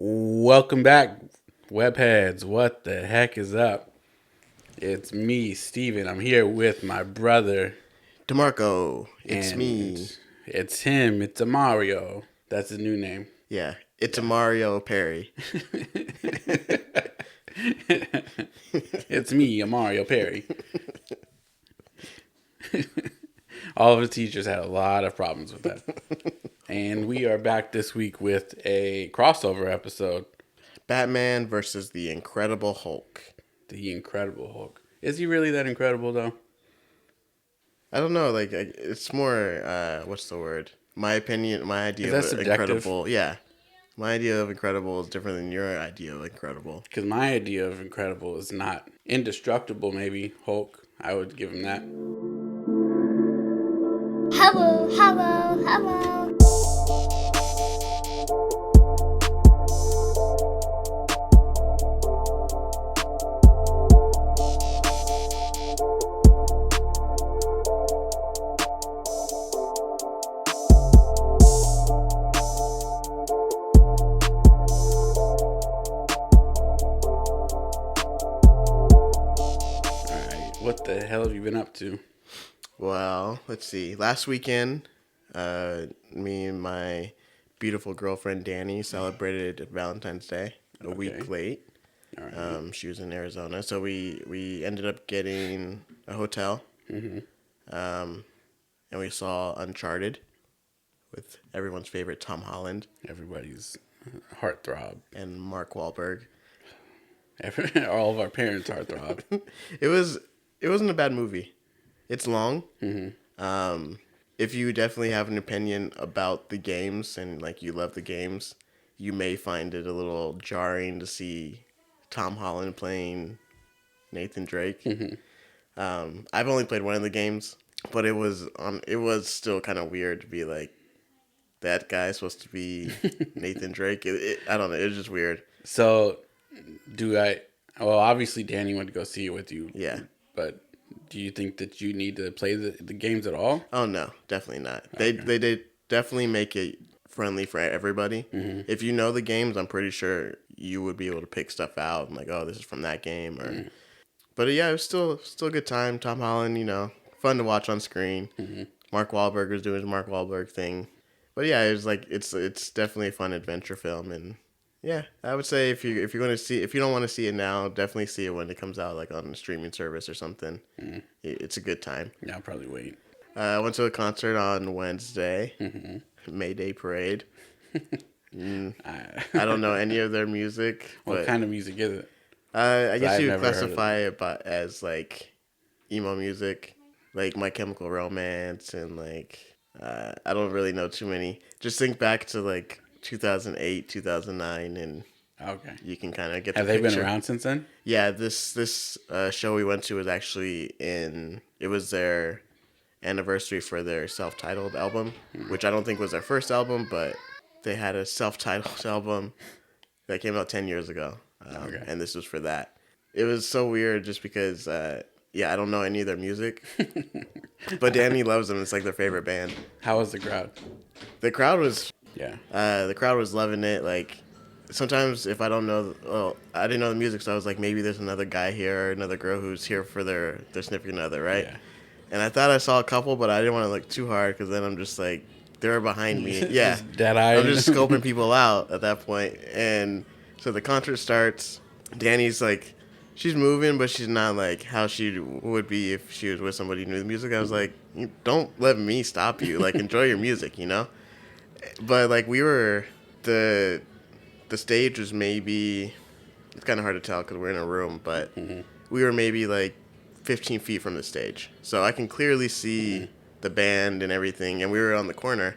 Welcome back, webheads. What the heck is up? It's me, Steven. I'm here with my brother, DeMarco, it's me. and it's him. It's a Mario. That's his new name. Yeah, it's a Mario Perry. It's me, a Mario Perry. All of the teachers had a lot of problems with that. And we are back this week with a crossover episode. Batman versus the Incredible Hulk. The Incredible Hulk. Is he really that incredible, though? I don't know, it's more, what's the word? My opinion, my idea Is of that subjective? incredible. Yeah. My idea of incredible is different than your idea of incredible. Because my idea of incredible is not indestructible, maybe. Hulk, I would give him that. Hello, hello, hello. Alright, what the hell have you been up to? Well, let's see. Last weekend, me and my beautiful girlfriend Danny celebrated Valentine's Day a week late. Alright. She was in Arizona, so we ended up getting a hotel, and we saw Uncharted with everyone's favorite Tom Holland Everybody's heartthrob. and Mark Wahlberg. All of our parents' heartthrob. It wasn't a bad movie. It's long. If you definitely have an opinion about the games and like you love the games, you may find it a little jarring to see Tom Holland playing Nathan Drake. I've only played one of the games, but it was still kind of weird to be like, that guy's supposed to be Nathan Drake. I don't know. It was just weird. So, well, obviously Danny went to go see it with you. Yeah. But do you think that you need to play the games at all? Oh no, definitely not. Okay. They did definitely make it friendly for everybody. If you know the games, I'm pretty sure you would be able to pick stuff out and like, oh, this is from that game or. But yeah, it was still a good time. Tom Holland, fun to watch on screen. Mark Wahlberg was doing his Mark Wahlberg thing. But yeah, it was like it's definitely a fun adventure film, and yeah, I would say if you're going to see, if you don't want to see it now, definitely see it when it comes out like on a streaming service or something. It's a good time. Yeah, I'll probably wait. I went to a concert on Wednesday, May Day Parade. I don't know any of their music. What kind of music is it? I guess I've you would never heard of classify it as like emo music, like My Chemical Romance, and like I don't really know too many. Just think back to like 2008, 2009, and Okay. you can kind of get. Have the they picture. been around since then? Yeah, this show we went to was actually it was their anniversary for their self-titled album, which I don't think was their first album, but they had a self-titled album that came out 10 years ago, and this was for that. It was so weird just because, I don't know any of their music, but Danny loves them. It's like their favorite band. How was the crowd? The crowd was Yeah. the crowd was loving it. Like, sometimes if I don't know, well, I didn't know the music, so I was like, maybe there's another guy here or another girl who's here for their significant other, right? Yeah. And I thought I saw a couple, but I didn't want to look too hard because then I'm just like, they're behind me. Yeah. Dead eye. I'm just scoping people out at that point. And so the concert starts. Danny's like, she's moving, but she's not like how she would be if she was with somebody who knew the music. I was like, don't let me stop you. Like, enjoy your music, But like the stage was maybe, it's kind of hard to tell because we're in a room, but we were maybe like 15 feet from the stage. So I can clearly see the band and everything, and we were on the corner.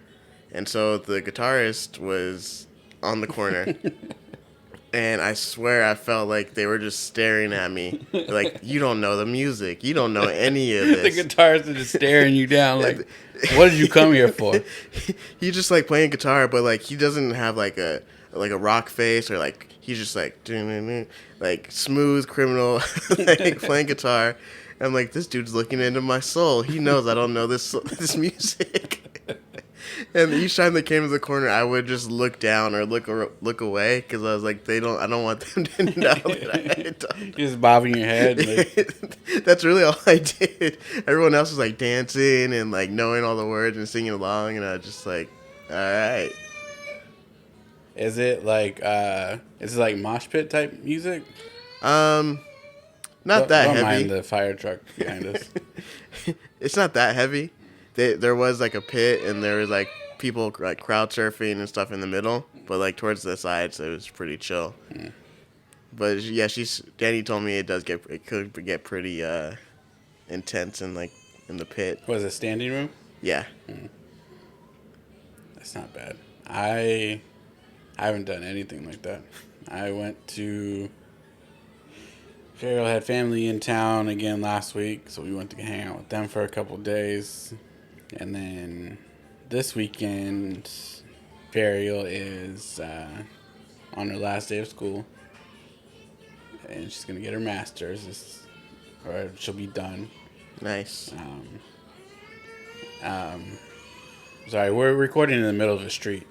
And so the guitarist was on the corner. And I swear I felt like they were just staring at me. Like, you don't know the music. You don't know any of this. The guitarist is just staring you down like, what did you come here for? He just like playing guitar, but like he doesn't have like a rock face, or like he's just like smooth criminal, like playing guitar. I'm like, this dude's looking into my soul. He knows I don't know this music. And each time they came to the corner, I would just look down or look away because I was like, I don't want them to know that I had done that. Just bobbing your head. Like, That's really all I did. Everyone else was like dancing and like knowing all the words and singing along, and I was just like, all right. is it like mosh pit type music? Not that Don't heavy. mind the fire truck behind us. It's not that heavy. There was like a pit and there was like people like crowd surfing and stuff in the middle, but like towards the sides it was pretty chill. But yeah, Danny told me it could get pretty intense in the pit. Was it standing room? Yeah. That's not bad. I haven't done anything like that. I went to Farrell had family in town again last week, so we went to hang out with them for a couple days. And then this weekend, Farrell is on her last day of school. And she's going to get her master's, or she'll be done. Nice. Sorry, we're recording in the middle of a street.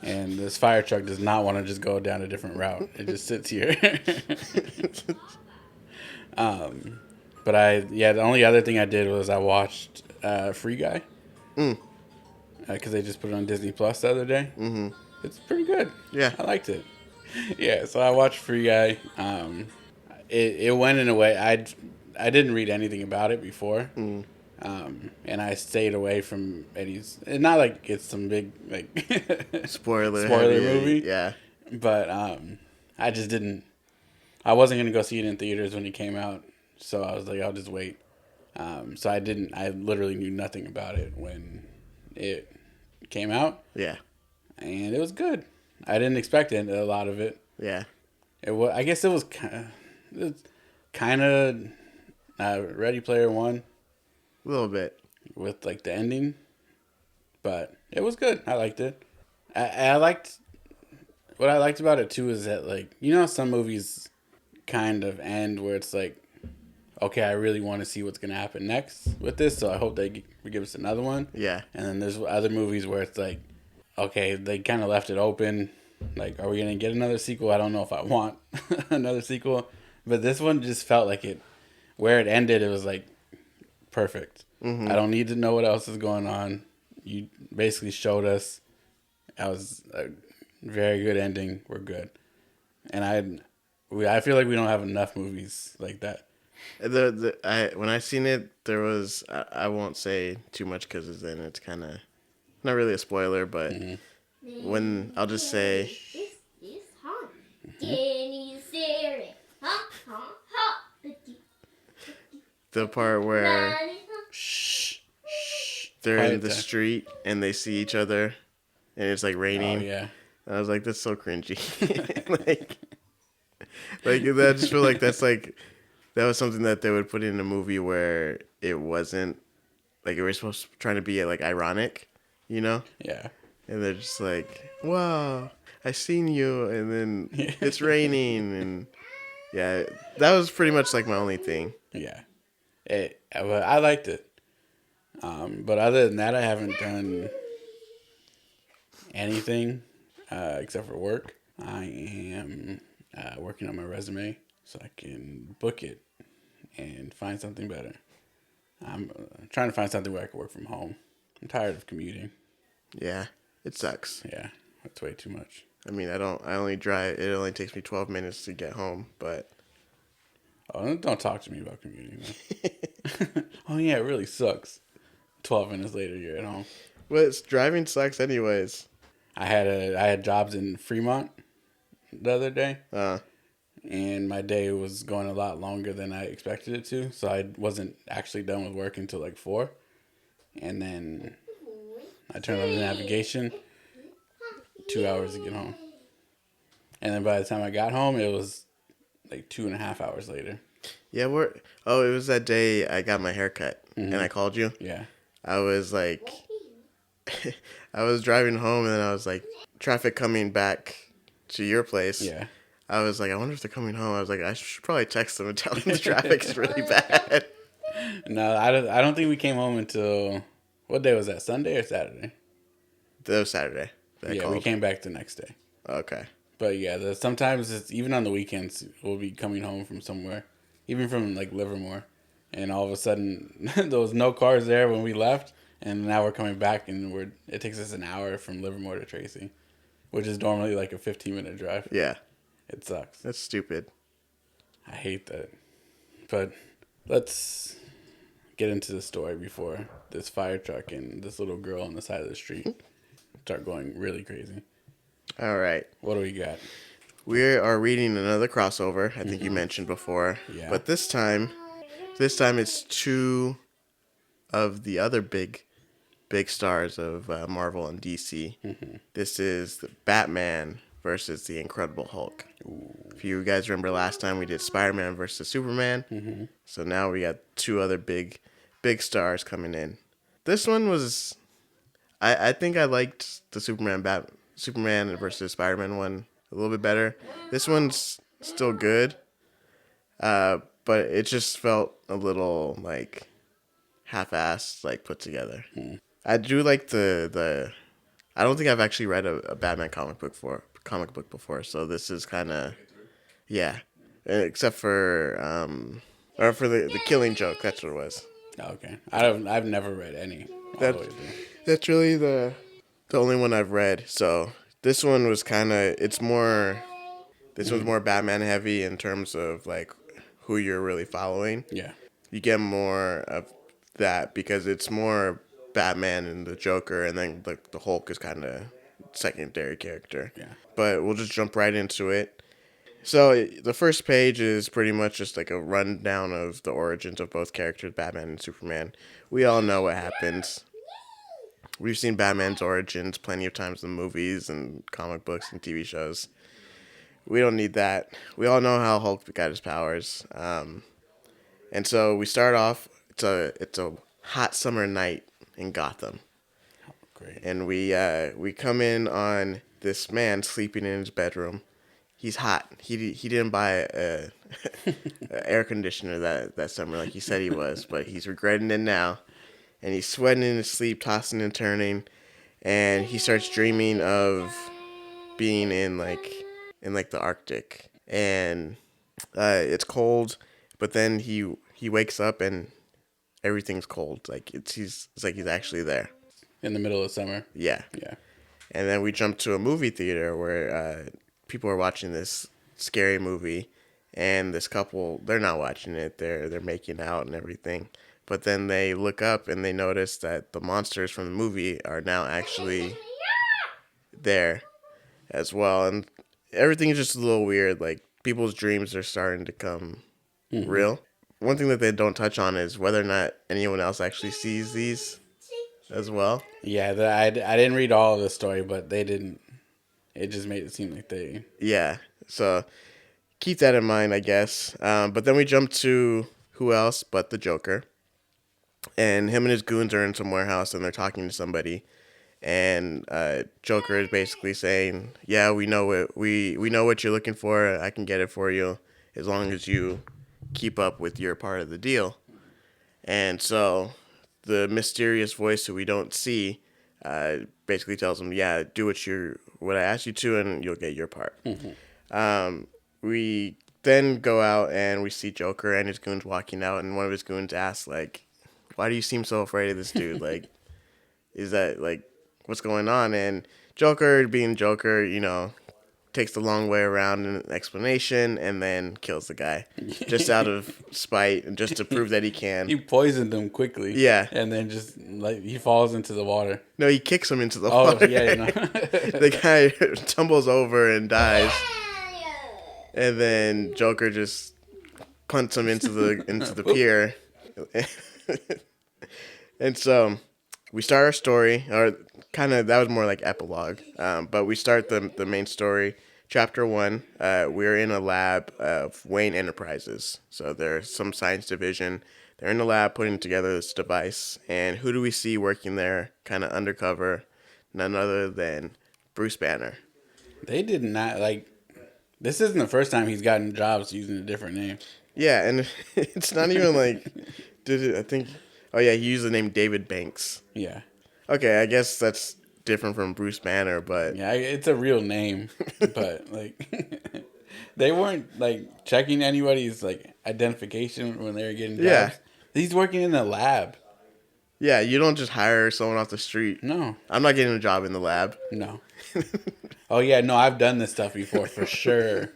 And this fire truck does not want to just go down a different route. It just sits here. But the only other thing I did was I watched Free Guy. Because they just put it on Disney Plus the other day. Mm-hmm. It's pretty good. Yeah. I liked it. Yeah, so I watched Free Guy. It went in a way, I didn't read anything about it before. And I stayed away from Eddie's. It's not like it's some big Spoiler movie. Yeah. But I just didn't. I wasn't gonna go see it in theaters when it came out, so I was like, I'll just wait. So I didn't. I literally knew nothing about it when it came out. Yeah. And it was good. I didn't expect a lot of it. Yeah. It was. I guess it was kind of Ready Player One. A little bit. With like the ending, but it was good. I liked it. I liked what I liked about it too is that some movies kind of end where it's like, okay, I really want to see what's gonna happen next with this, so I hope they give us another one. Yeah. And then there's other movies where it's like, okay, they kind of left it open. Like, are we gonna get another sequel? I don't know if I want another sequel, but this one just felt like it. Where it ended, it was like perfect. I don't need to know what else is going on. You basically showed us. That was a very good ending. We're good. And I feel like we don't have enough movies like that. When I seen it, there was I won't say too much because then it's kind of not really a spoiler, but when I'll just say the part where they're in the street and they see each other and it's like raining. Oh yeah. I was like, that's so cringy. like I just feel like that was something that they would put in a movie where it wasn't like it was supposed to trying to be like ironic, you know? Yeah. And they're just like, wow, I seen you, and then it's raining, and yeah, that was pretty much like my only thing. Yeah. I liked it. But other than that, I haven't done anything except for work. I am working on my resume so I can book it and find something better. I'm trying to find something where I can work from home. I'm tired of commuting. Yeah, it sucks. Yeah, it's way too much. I mean, I only drive. It only takes me 12 minutes to get home, but. Oh, don't talk to me about commuting. Oh yeah, it really sucks. 12 minutes later, you're at home. Well, driving sucks anyways. I had jobs in Fremont the other day, and my day was going a lot longer than I expected it to. So I wasn't actually done with work until like 4, and then I turned on the navigation. 2 hours to get home, and then by the time I got home, it was like 2.5 hours later. Yeah, it was that day I got my hair cut, and I called you. Yeah. I was like, I was driving home, and then I was like, traffic coming back to your place. Yeah. I was like, I wonder if they're coming home. I was like, I should probably text them and tell them the traffic is really bad. No, I don't think we came home until, what day was that, Sunday or Saturday? That was Saturday. That I Yeah, we called. came back the next day. Okay. But yeah, sometimes it's even on the weekends. We'll be coming home from somewhere, even from like Livermore, and all of a sudden there was no cars there when we left, and now we're coming back, and it takes us an hour from Livermore to Tracy, which is normally like a 15-minute drive. Yeah. It sucks. That's stupid. I hate that. But let's get into the story before this fire truck and this little girl on the side of the street start going really crazy. All right. What do we got? We are reading another crossover. I think you mentioned before. Yeah. But this time it's two of the other big stars of Marvel and DC. This is the Batman versus the Incredible Hulk. If you guys remember last time, we did Spider-Man versus Superman. So now we got two other big stars coming in. This one was, I think I liked the Superman versus Spider-Man one a little bit better. This one's still good, but it just felt a little like half-assed, like put together. I do like the. I don't think I've actually read a Batman comic book before, so this is kind of, yeah, except for or for the Killing Joke. That's what it was. Okay. I've never read any all That- the way through. That's really the only one I've read. So this one was kind of this one's more Batman heavy in terms of like who you're really following. Yeah. You get more of that because it's more Batman and the Joker, and then the Hulk is kind of secondary character. Yeah. But we'll just jump right into it. So the first page is pretty much just like a rundown of the origins of both characters, Batman and Superman. We all know what happens. We've seen Batman's origins plenty of times in movies and comic books and TV shows. We don't need that. We all know how Hulk got his powers. And so we start off. It's a hot summer night in Gotham. Great. And we come in on this man sleeping in his bedroom. He's hot. He didn't buy a air conditioner that summer like he said he was, but he's regretting it now. And he's sweating in his sleep, tossing and turning, and he starts dreaming of being in the Arctic, and it's cold, but then he wakes up and everything's cold. Like it's like he's actually there. In the middle of summer. Yeah. Yeah. And then we jump to a movie theater where people are watching this scary movie, and this couple, they're not watching it. They're making out and everything. But then they look up and they notice that the monsters from the movie are now actually there as well. And everything is just a little weird. Like, people's dreams are starting to come real. One thing that they don't touch on is whether or not anyone else actually sees these as well. Yeah, I didn't read all of the story, but they didn't. It just made it seem like they... Yeah, so keep that in mind, I guess. But then we jump to who else but the Joker. And him and his goons are in some warehouse, and they're talking to somebody. And Joker is basically saying, "Yeah, we know what you're looking for. I can get it for you, as long as you keep up with your part of the deal." And so the mysterious voice who we don't see basically tells him, "Yeah, do what I asked you to, and you'll get your part." We then go out and we see Joker and his goons walking out, and one of his goons asks, like, "Why do you seem so afraid of this dude? Like, is that, like, what's going on?" And Joker, being Joker, takes the long way around in an explanation and then kills the guy just out of spite and just to prove that he can. He poisoned him quickly. Yeah. And then just, like, he falls into the water. No, he kicks him into the Oh, water. yeah, The guy tumbles over and dies. And then Joker just punts him into the pier. And so we start our story, or kind of, that was more like epilogue. But we start the main story. Chapter 1, we're in a lab of Wayne Enterprises. So there's some science division. They're in the lab putting together this device. And who do we see working there, kind of undercover? None other than Bruce Banner. They did not, like... This isn't the first time he's gotten jobs using a different name. Yeah, and it's not even like... I think... Oh, yeah, he used the name David Banks. Yeah. Okay, I guess that's different from Bruce Banner, but Yeah, it's a real name, but like they weren't like checking anybody's like identification when they were getting Yeah. jobs. He's working in a lab. yeah, you don't just hire someone off the street. No, I'm not getting a job in the lab. no. Oh yeah, no, I've done this stuff before for sure.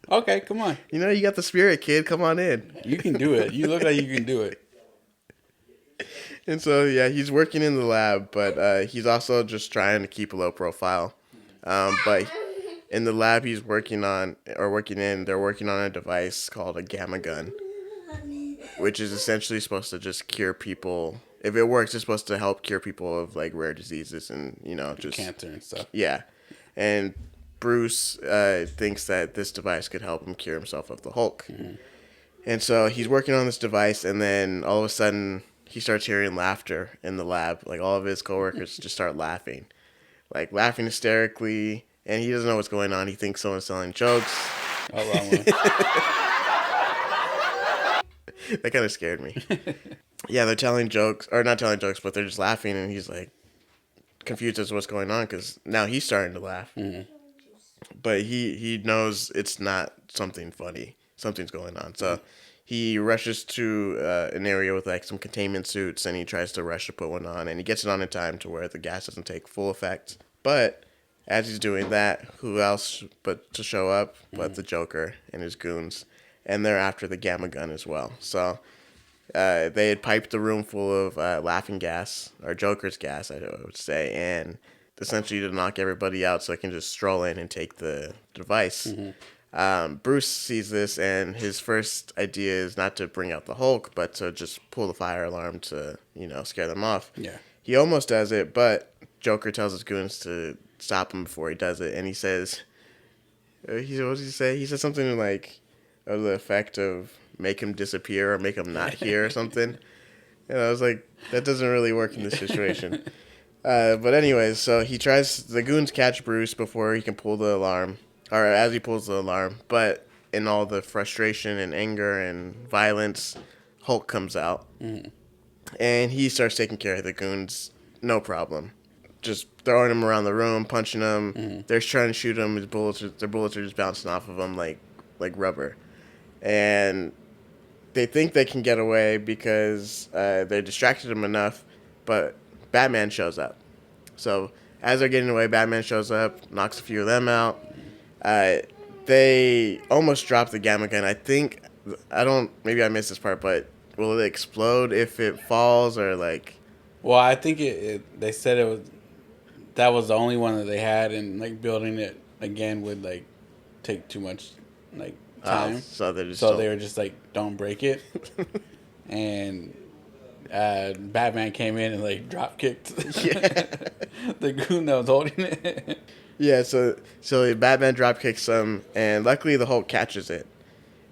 Okay, come on. You know, you got the spirit, kid. Come on in. You can do it. You look like you can do it. And so, yeah, he's working in the lab, but he's also just trying to keep a low profile. But in the lab he's working in, they're working on a device called a gamma gun, which is essentially supposed to just cure people. If it works, it's supposed to help cure people of like rare diseases and, just Cancer and stuff. Yeah. And Bruce thinks that this device could help him cure himself of the Hulk. Mm-hmm. And so he's working on this device, and then all of a sudden he starts hearing laughter in the lab. Like all of his coworkers just start laughing, like laughing hysterically, and he doesn't know what's going on. He thinks someone's telling jokes. Oh, long way. That kind of scared me. Yeah, they're telling jokes, or not telling jokes, but they're just laughing, and he's like confused as to what's going on because now he's starting to laugh. Mm-hmm. But he knows it's not something funny. Something's going on. So he rushes to an area with like some containment suits, and he tries to rush to put one on, and he gets it on in time to where the gas doesn't take full effect. But as he's doing that, who else but to show up but the Joker and his goons, and they're after the gamma gun as well. So they had piped the room full of laughing gas, or Joker's gas, I would say, and essentially to knock everybody out so they can just stroll in and take the device. Mm-hmm. Bruce sees this, and his first idea is not to bring out the Hulk, but to just pull the fire alarm to, scare them off. Yeah. He almost does it, but Joker tells his goons to stop him before he does it, and he says, what does he say? He says something like, of the effect of make him disappear or make him not here or something. And I was like, that doesn't really work in this situation. But anyways, so the goons catch Bruce before he can pull the alarm, or as he pulls the alarm, but in all the frustration and anger and violence, Hulk comes out. Mm-hmm. And he starts taking care of the goons, no problem. Just throwing him around the room, punching him. Mm-hmm. They're trying to shoot him. Their bullets are just bouncing off of him like rubber. And they think they can get away because they distracted him enough, but Batman shows up. So as they're getting away, Batman shows up, knocks a few of them out. They almost drop the gamma gun. Maybe I missed this part, but will it explode if it falls or like? Well, I think they said that was the only one that they had, and like building it again would like take too much like time. So they were just like, don't break it. And Batman came in and like drop kicked the goon that was holding it. Yeah, so Batman drop kicks him, and luckily the Hulk catches it,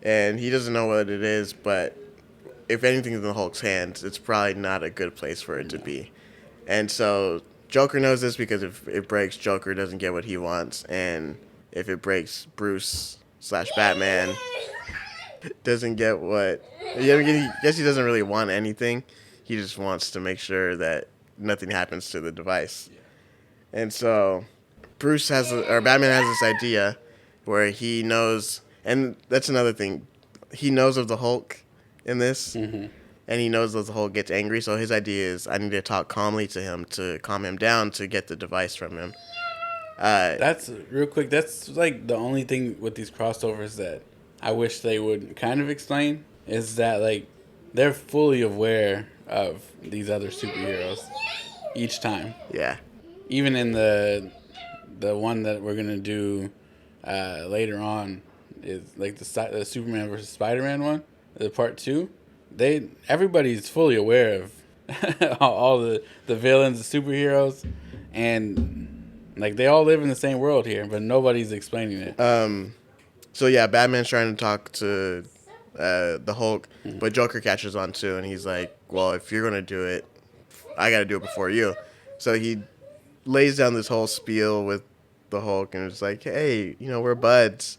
and he doesn't know what it is, but if anything's in the Hulk's hands, it's probably not a good place for it to be. And so Joker knows this because if it breaks, Joker doesn't get what he wants, and if it breaks, Bruce/Batman doesn't get what. I guess he doesn't really want anything. He just wants to make sure that nothing happens to the device. And so Batman has this idea where he knows, and that's another thing, he knows of the Hulk in this, mm-hmm. and he knows that the Hulk gets angry, so his idea is I need to talk calmly to him to calm him down to get the device from him. That's real quick. That's like the only thing with these crossovers that I wish they would kind of explain is that like they're fully aware of these other superheroes each time. Yeah. Even in the one that we're gonna do later on is like the Superman versus Spider-Man one, the part 2. Everybody's fully aware of all the villains, the superheroes, and like they all live in the same world here, but nobody's explaining it. So yeah, Batman's trying to talk to the Hulk, mm-hmm. but Joker catches on too, and he's like, "Well, if you're gonna do it, I gotta do it before you." So he lays down this whole spiel with the Hulk, and it's like, "Hey, we're buds.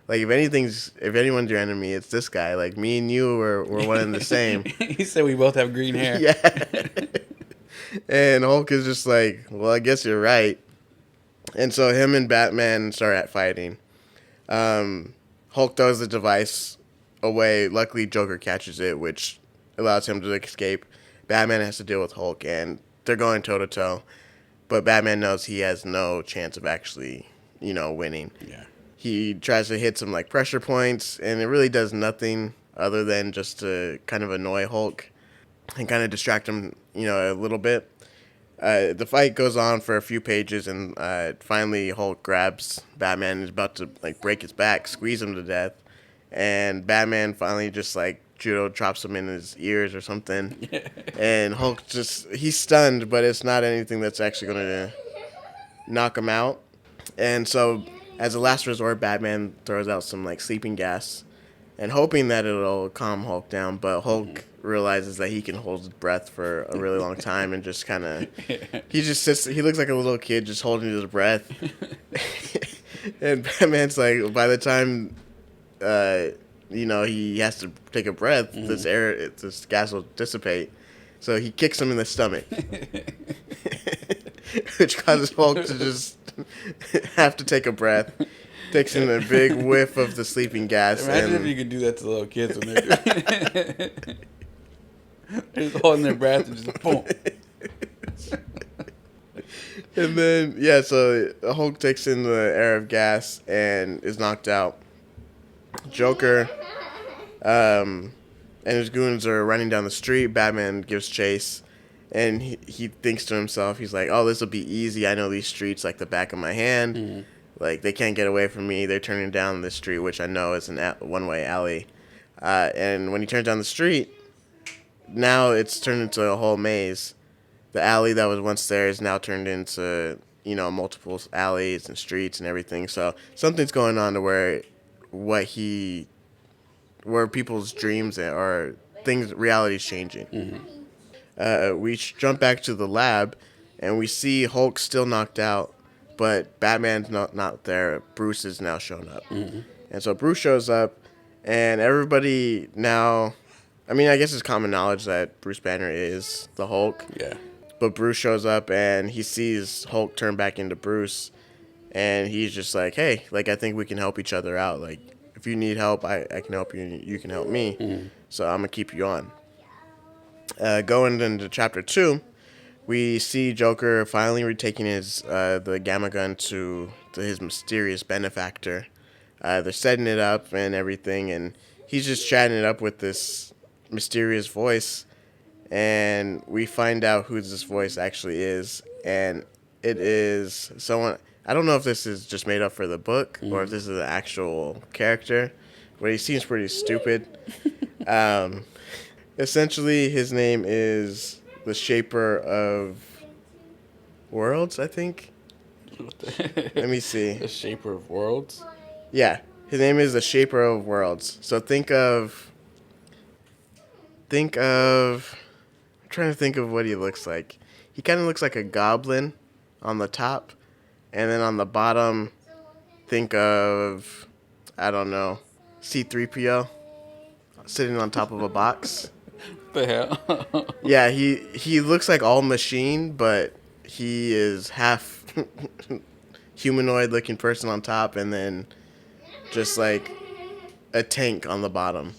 Like if anyone's your enemy, it's this guy. Like me and you, we're one and the same." He said we both have green hair. Yeah. And Hulk is just like, well, I guess you're right. And so him and Batman start at fighting. Hulk throws the device away. Luckily, Joker catches it, which allows him to escape. Batman has to deal with Hulk, and they're going toe to toe. But Batman knows he has no chance of actually, winning. Yeah. He tries to hit some like pressure points, and it really does nothing other than just to kind of annoy Hulk and kind of distract him, a little bit. The fight goes on for a few pages, and finally Hulk grabs Batman and is about to like break his back, squeeze him to death, and Batman finally just like judo chops him in his ears or something, and Hulk he's stunned, but it's not anything that's actually going to knock him out, and so as a last resort, Batman throws out some like sleeping gas, and hoping that it'll calm Hulk down, but Hulk realizes that he can hold his breath for a really long time and just kind of he just sits. He looks like a little kid just holding his breath, and Batman's like, by the time he has to take a breath, this gas will dissipate, so he kicks him in the stomach, which causes Hulk to just have to take a breath. Takes in a big whiff of the sleeping gas. Imagine if you could do that to little kids when they're doing it. They're just holding their breath and just boom. And then, so Hulk takes in the air of gas and is knocked out. Joker and his goons are running down the street. Batman gives chase. And he thinks to himself, he's like, oh, this will be easy. I know these streets like the back of my hand. Mm-hmm. Like, they can't get away from me. They're turning down this street, which I know is a one-way alley. And when he turns down the street, now it's turned into a whole maze. The alley that was once there is now turned into, multiple alleys and streets and everything. So something's going on to where people's dreams are things, reality's changing. Mm-hmm. We jump back to the lab, and we see Hulk still knocked out. But Batman's not there. Bruce is now shown up. Mm-hmm. And so Bruce shows up, and everybody now... I mean, I guess it's common knowledge that Bruce Banner is the Hulk. Yeah. But Bruce shows up, and he sees Hulk turn back into Bruce, and he's just like, hey, like, I think we can help each other out. Like, if you need help, I can help you, and you can help me. Mm-hmm. So I'm going to keep you on. Going into Chapter 2... we see Joker finally retaking the gamma gun to his mysterious benefactor. They're setting it up and everything, and he's just chatting it up with this mysterious voice. And we find out who this voice actually is, and it is someone. I don't know if this is just made up for the book or if this is an actual character, but he seems pretty stupid. Essentially, his name is the Shaper of Worlds, I think. Let me see. The Shaper of Worlds? Yeah, his name is the Shaper of Worlds. So think of... I'm trying to think of what he looks like. He kind of looks like a goblin on the top. And then on the bottom, think of, I don't know, C-3PO sitting on top of a box. The hell? Yeah, he looks like all machine, but he is half humanoid looking person on top and then just like a tank on the bottom.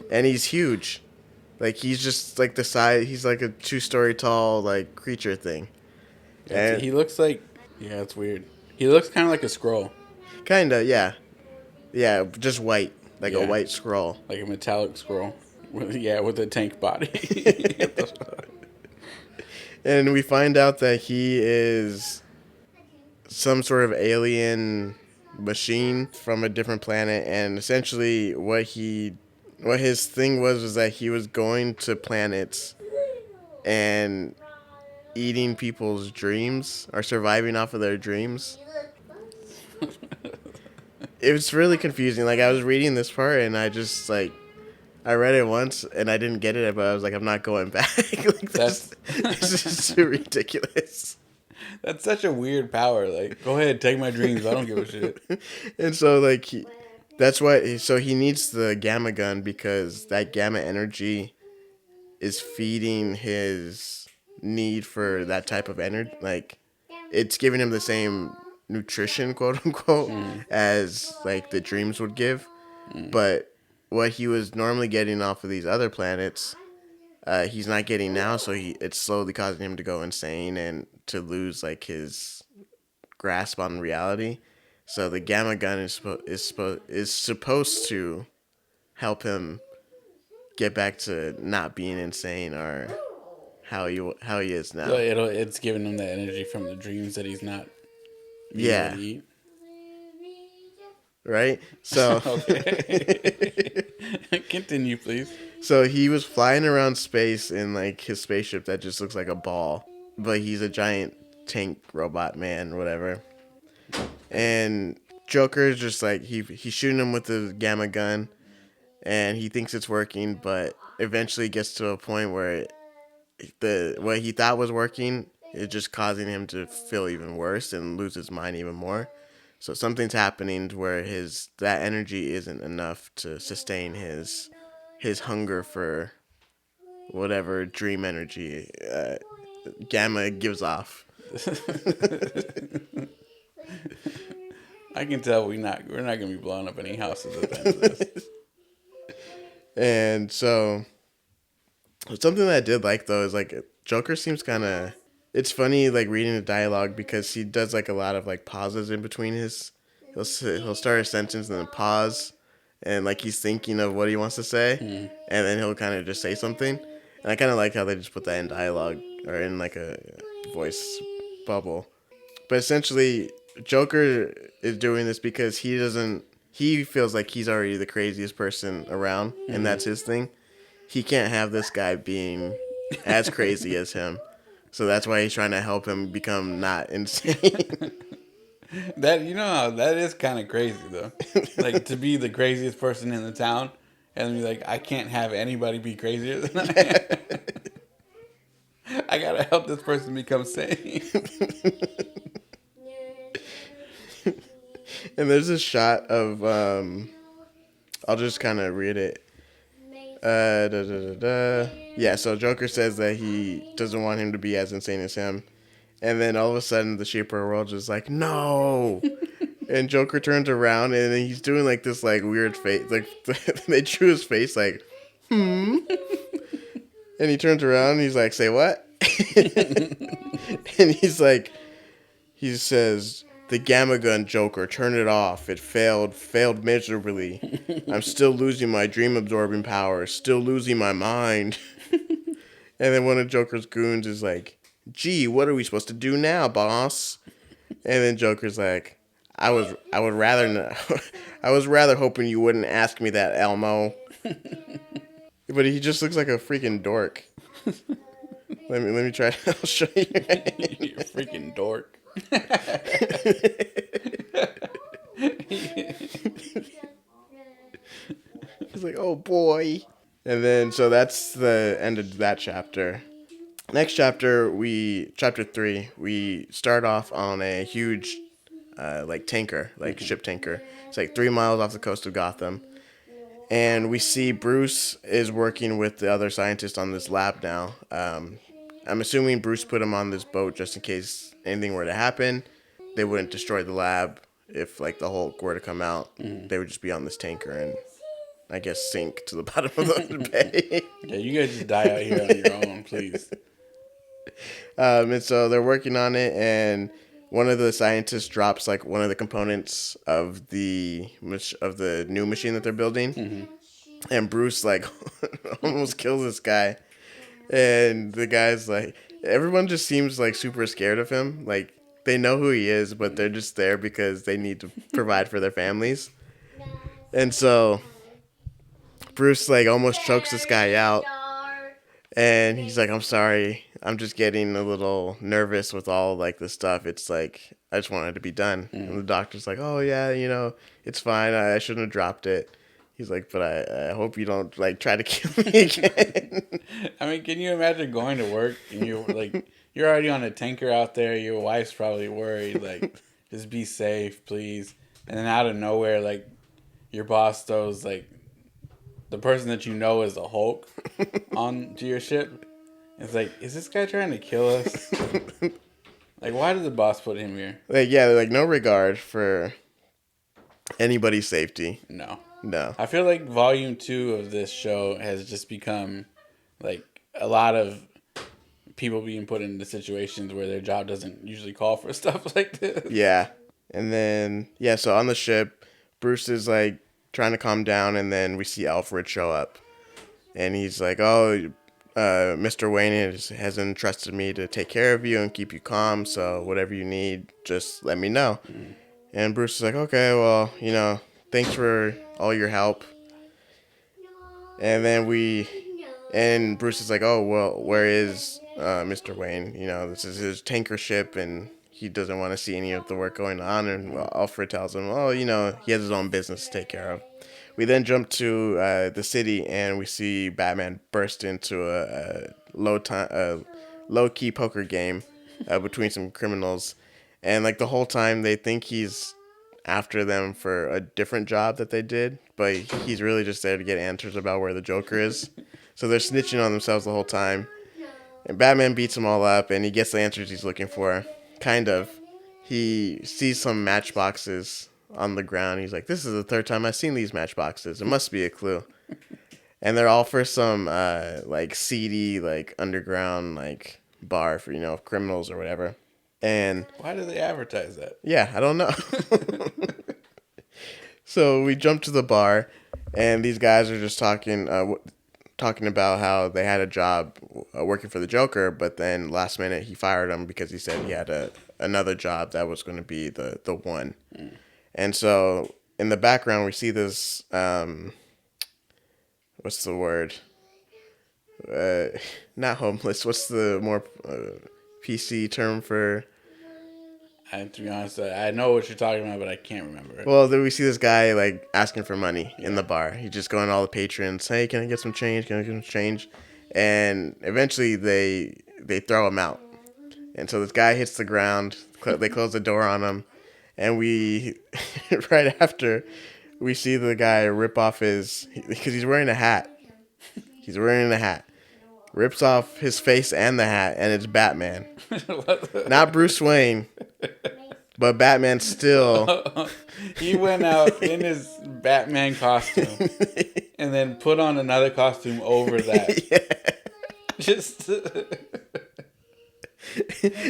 And he's huge. Like, he's just like the size, he's like a 2-story tall like creature thing. And he looks like, yeah, it's weird. He looks kind of like a Skrull. Kinda, yeah. Yeah, just white, like a white Skrull. Like a metallic Skrull. With a tank body. And we find out that he is some sort of alien machine from a different planet, and essentially what his thing was that he was going to planets and eating people's dreams or surviving off of their dreams. It was really confusing. Like, I was reading this part and I just like I read it once and I didn't get it, but I was like, I'm not going back. Like, this is too ridiculous. That's such a weird power. Like, go ahead, take my dreams. I don't give a shit. And so, like, that's why. So he needs the gamma gun because that gamma energy is feeding his need for that type of energy. Like, it's giving him the same nutrition, quote unquote, as like the dreams would give. But what he was normally getting off of these other planets, he's not getting now. So it's slowly causing him to go insane and to lose like his grasp on reality. So the gamma gun is supposed to help him get back to not being insane or how he is now. So it's giving him that energy from the dreams that he's not being able Yeah. to eat. Right? So Okay. Continue, please. so he was flying around space in like his spaceship that just looks like a ball, but he's a giant tank robot man or whatever. And Joker's just like he's shooting him with the gamma gun and he thinks it's working, but eventually gets to a point where what he thought was working is just causing him to feel even worse and lose his mind even more. So something's happening to where that energy isn't enough to sustain his hunger for whatever dream energy Gamma gives off. I can tell we're not gonna be blowing up any houses at the end of this. And so something that I did like though is like Joker seems kind of. It's funny like reading the dialogue because he does like a lot of like pauses in between his. He'll start a sentence and then pause, and like he's thinking of what he wants to say, and then he'll kind of just say something. And I kind of like how they just put that in dialogue or in like a voice bubble. But essentially, Joker is doing this because he feels like he's already the craziest person around, and that's his thing. He can't have this guy being as crazy as him. So that's why he's trying to help him become not insane. That is kind of crazy though. Like to be the craziest person in the town and be like, I can't have anybody be crazier than I am. I gotta help this person become sane. And there's this shot of I'll just kind of read it. Yeah, so Joker says that he doesn't want him to be as insane as him. And then all of a sudden the Shaper World is like, no! And Joker turns around and he's doing like this like weird face. Like they drew his face like, And he turns around and he's like, say what? And he says, the gamma gun, Joker, turn it off. It failed miserably. I'm still losing my dream absorbing power, still losing my mind. And then one of Joker's goons is like, gee, what are we supposed to do now, boss? And then Joker's like, I would rather not. I was rather hoping you wouldn't ask me that, Elmo. But he just looks like a freaking dork. Let me try. I'll show you. You freaking dork. He's like, oh boy. And then, so that's the end of that chapter. Next chapter, chapter 3, we start off on a huge, tanker, ship tanker. It's like 3 miles off the coast of Gotham. And we see Bruce is working with the other scientists on this lab now. I'm assuming Bruce put him on this boat just in case anything were to happen. They wouldn't destroy the lab if, like, the Hulk were to come out. They would just be on this tanker and, I guess, sink to the bottom of the bay. Yeah, you guys just die out here on your own, please. And so they're working on it, and one of the scientists drops, like, one of the components of the new machine that they're building. And Bruce, like, almost kills this guy. And the guy's like, everyone just seems, like, super scared of him. Like, they know who he is, but they're just there because they need to provide for their families. And so Bruce, like, almost chokes this guy out. And he's like, I'm sorry. I'm just getting a little nervous with all, like, this stuff. It's like, I just want it to be done. And the doctor's like, oh, yeah, it's fine. I shouldn't have dropped it. He's like, but I hope you don't, like, try to kill me again. I mean, can you imagine going to work and you're already on a tanker out there. Your wife's probably worried, like, just be safe, please. And then out of nowhere, like, your boss throws, like, the person that you know is the Hulk onto your ship. It's like, is this guy trying to kill us? Like, why did the boss put him here? Like, yeah, like no regard for anybody's safety. No. No. I feel like volume 2 of this show has just become like a lot of people being put into situations where their job doesn't usually call for stuff like this. Yeah. And then, yeah, so on the ship, Bruce is like trying to calm down, and then we see Alfred show up. And he's like, oh, Mr. Wayne has entrusted me to take care of you and keep you calm, so whatever you need, just let me know. And Bruce is like, okay, well, thanks for all your help. And then and Bruce is like, oh, well, where is Mr. Wayne? This is his tanker ship, and he doesn't want to see any of the work going on. And Alfred tells him, oh, he has his own business to take care of. We then jump to the city, and we see Batman burst into a low-key poker game between some criminals. And like the whole time, they think he's after them for a different job that they did, but he's really just there to get answers about where the Joker is. So they're snitching on themselves the whole time. And Batman beats them all up, and he gets the answers he's looking for. Kind of. He sees some matchboxes on the ground. He's like, this is the third time I've seen these matchboxes. It must be a clue. And they're all for some like seedy, like underground, like bar for, criminals or whatever. And why do they advertise that? Yeah, I don't know. So we jump to the bar, and these guys are just talking about how they had a job working for the Joker, but then last minute he fired him because he said he had another job that was going to be the one. And so in the background we see this what's the word? Not homeless. What's the more PC term for? To be honest, I know what you're talking about, but I can't remember it. Well, then we see this guy like asking for money in the bar. He's just going to all the patrons. Hey, can I get some change? Can I get some change? And eventually they throw him out. And so this guy hits the ground. They close the door on him. And we, right after, we see the guy rip off because he's wearing a hat. He's wearing a hat. Rips off his face and the hat, and it's Batman. Not Bruce Wayne, but Batman still. He went out in his Batman costume and then put on another costume over that. Yeah. Just.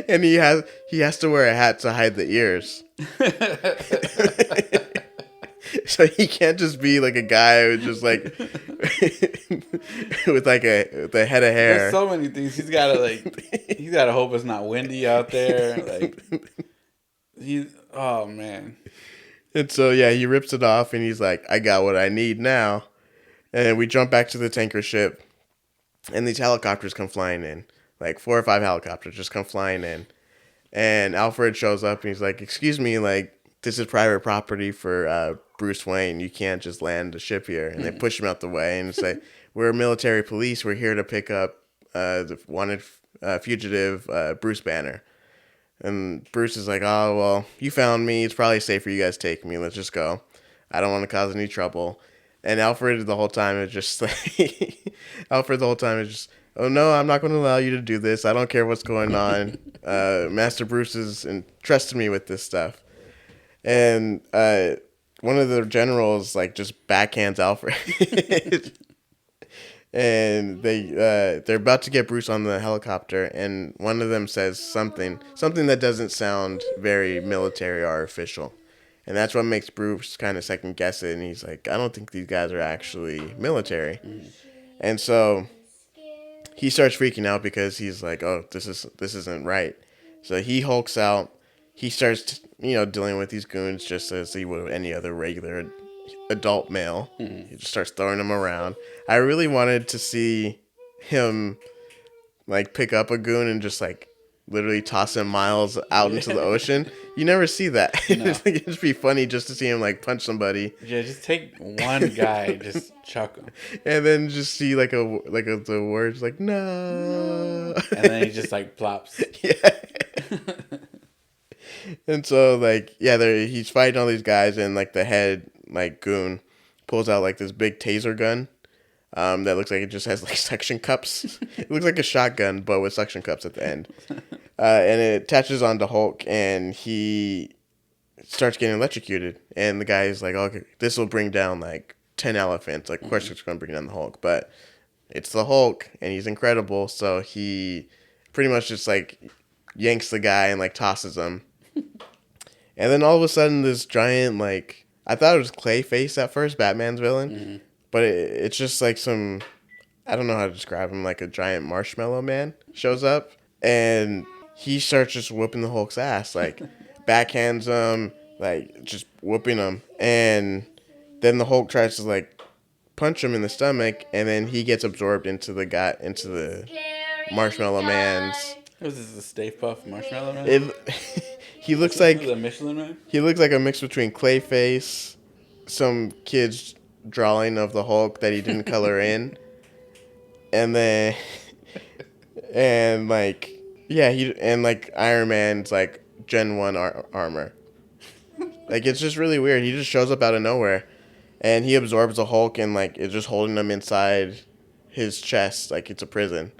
And he has to wear a hat to hide the ears. So he can't just be like a guy who's just like with a head of hair. There's so many things he's gotta hope it's not windy out there. Like oh man. And so yeah, he rips it off and he's like, I got what I need now. And then we jump back to the tanker ship, and these helicopters come flying in. Like 4 or 5 helicopters just come flying in. And Alfred shows up and he's like, excuse me, like, this is private property for Bruce Wayne. You can't just land a ship here. And they push him out the way and say, we're military police. We're here to pick up the wanted fugitive Bruce Banner. And Bruce is like, oh, well, you found me. It's probably safe for you guys to take me. Let's just go. I don't want to cause any trouble. And Alfred the whole time is just like, oh no, I'm not going to allow you to do this. I don't care what's going on. Master Bruce has entrusted me with this stuff. And one of the generals like just backhands Alfred. And they're about to get Bruce on the helicopter, and one of them says something that doesn't sound very military or official. And that's what makes Bruce kind of second guess it, and he's like, I don't think these guys are actually military. And so he starts freaking out because he's like, oh, this isn't right. So he hulks out. He starts, dealing with these goons just as he would any other regular adult male. He just starts throwing them around. I really wanted to see him like pick up a goon and just like literally toss him miles out into the ocean. You never see that. No. It'd just be funny just to see him like punch somebody. Yeah, just take one guy, just chuck him, and then just see the words like no, and then he just like plops. Yeah. And so he's fighting all these guys, and like the head like goon pulls out like this big taser gun. that looks like it just has like suction cups. It looks like a shotgun, but with suction cups at the end. And it attaches onto Hulk, and he starts getting electrocuted. And the guy's like, okay, this will bring down like 10 elephants. Like, of course, it's going to bring down the Hulk, but it's the Hulk, and he's incredible. So he pretty much just like yanks the guy and like tosses him. And then all of a sudden, this giant, like, I thought it was Clayface at first, Batman's villain. But it's just like some, I don't know how to describe him, like a giant marshmallow man shows up. And he starts just whooping the Hulk's ass. Like, backhands him, like, just whooping him. And then the Hulk tries to, like, punch him in the stomach. And then he gets absorbed into the marshmallow man's. Was this a Stay Puft Marshmallow Man? He looks like a Michelin Man. He looks like a mix between Clayface, some kid's drawing of the Hulk that he didn't color in, and then like Iron Man's like Gen 1 armor. Like, it's just really weird. He just shows up out of nowhere, and he absorbs the Hulk, and like it's just holding him inside his chest like it's a prison.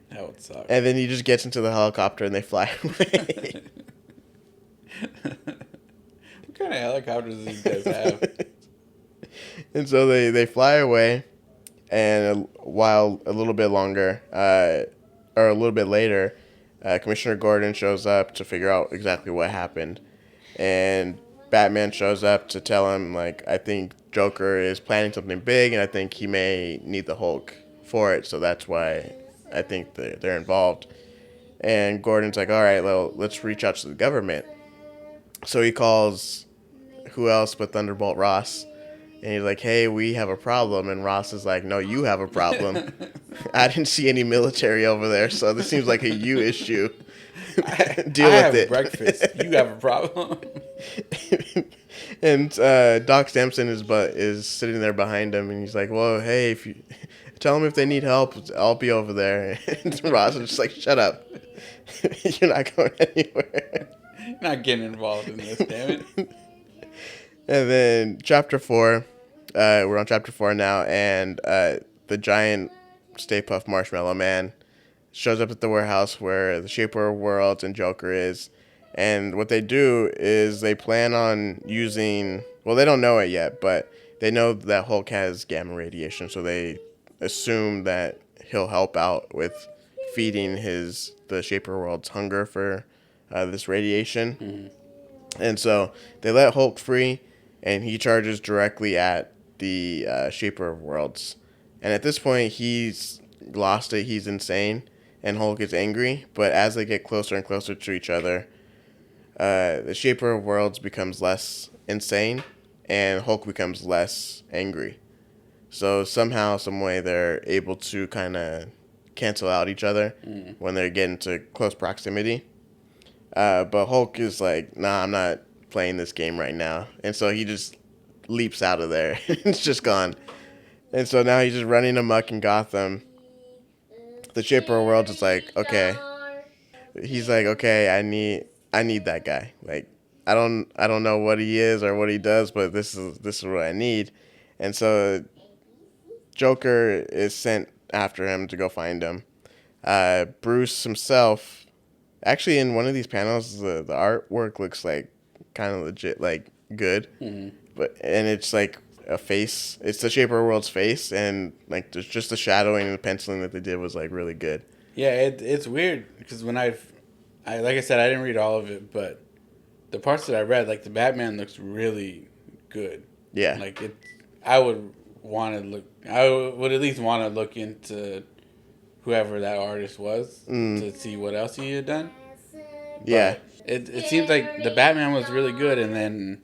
That would suck. And then he just gets into the helicopter and they fly away. What kind of helicopters do these guys have? And so they fly away, and a little bit longer, or a little bit later, Commissioner Gordon shows up to figure out exactly what happened. And Batman shows up to tell him, like, I think Joker is planning something big, and I think he may need the Hulk for it, so that's why I think they're involved. And Gordon's like, all right, well, let's reach out to the government. So he calls who else but Thunderbolt Ross. And he's like, hey, we have a problem. And Ross is like, no, you have a problem. I didn't see any military over there, so this seems like a you issue. Deal with it. Breakfast. You have a problem. And Doc Samson is sitting there behind him, and he's like, well, hey, if you tell them if they need help, I'll be over there. And Ross is just like, shut up. You're not going anywhere. Not getting involved in this, damn it. And then chapter 4, we're on chapter 4 now, and the giant Stay Puft Marshmallow Man shows up at the warehouse where the Shaper of Worlds and Joker is. And what they do is they plan on using, well, they don't know it yet, but they know that Hulk has gamma radiation, so they assume that he'll help out with feeding the Shaper of Worlds hunger for this radiation. Mm-hmm. And so they let Hulk free, and he charges directly at the Shaper of Worlds. And at this point, he's lost it. He's insane, and Hulk is angry. But as they get closer and closer to each other, the Shaper of Worlds becomes less insane, and Hulk becomes less angry. So somehow, some way, they're able to kind of cancel out each other when they get into close proximity. But Hulk is like, nah, I'm not playing this game right now. And so he just leaps out of there. It's just gone. And so now he's just running amok in Gotham. The Shaper of Worlds is like, okay. He's like, okay, I need that guy. Like, I don't know what he is or what he does, but this is what I need. And so Joker is sent after him to go find him. Bruce himself, actually in one of these panels, the artwork looks like kind of legit, like good. Mm-hmm. And it's like a face. It's the Shaper of World's face, and like there's just the shadowing and the penciling that they did was like really good. Yeah, it's weird because when I like I said, I didn't read all of it, but the parts that I read, like the Batman looks really good. Yeah, like I would at least want to look into whoever that artist was to see what else he had done. Yeah, but it seems like the Batman was really good, and then